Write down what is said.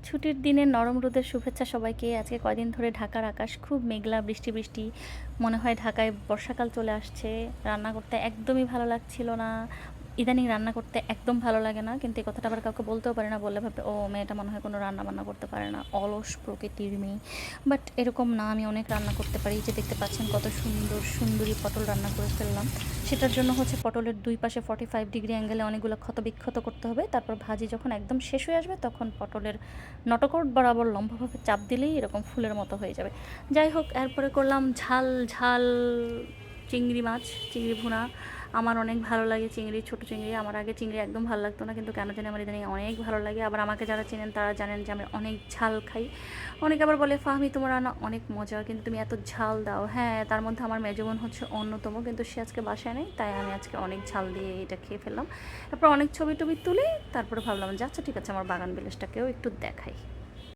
ছুটির দিনে নরম রোদের শুভেচ্ছা সবাইকে। আজকে কয়দিন ধরে ঢাকার আকাশ খুব মেঘলা, বৃষ্টি বৃষ্টি। মনে হয় ঢাকায় বর্ষাকাল চলে আসছে। রান্না করতে একদমই ভালো লাগছিল না। ইদানিং রান্না করতে একদম ভালো লাগে না, কিন্তু এই কথাটা আবার কাউকে বলতেও পারি না। বললে ভাববে ও মেয়েটা মনে হয় কোনো রান্না বান্না করতে পারে না, অলস প্রকৃতির মেয়ে। বাট এরকম না, আমি অনেক রান্না করতে পারি। এই যে দেখতে পাচ্ছেন কত সুন্দর সুন্দরী পটল রান্না করে ফেললাম। সেটার জন্য হচ্ছে পটলের দুই পাশে 45 ডিগ্রি অ্যাঙ্গেলে অনেকগুলো ক্ষত বিক্ষত করতে হবে। তারপর ভাজি যখন একদম শেষ হয়ে আসবে তখন পটলের নটকট বরাবর লম্বাভাবে চাপ দিলেই এরকম ফুলের মতো হয়ে যাবে। যাই হোক, এরপরে করলাম ঝাল ঝাল চিংড়ি মাছ, চিংড়ি ভুনা। আমার অনেক ভালো লাগে চিংড়ি, ছোট চিংড়ি। আমার আগে চিংড়ি একদম ভালো লাগতো না, কিন্তু কেন জানি আমার ইদানিং অনেক ভালো লাগে। আবার আমাকে যারা চেনেন তারা জানেন যে আমি অনেক ঝাল খাই। অনেকে আবার বলে ফাহমি তোমার রান্না অনেক মজা, কিন্তু তুমি এত ঝাল দাও। হ্যাঁ, তার মধ্যে আমার মেজবোন হচ্ছে অন্যতম, কিন্তু সে আজকে বাসায় নেই, তাই আমি আজকে অনেক ঝাল দিয়ে এটা খেয়ে ফেললাম। তারপর অনেক ছবি টবি তুলে তারপরে ভাবলাম যে আচ্ছা ঠিক আছে, আমার বাগান বিলাসটাকেও একটু দেখাই।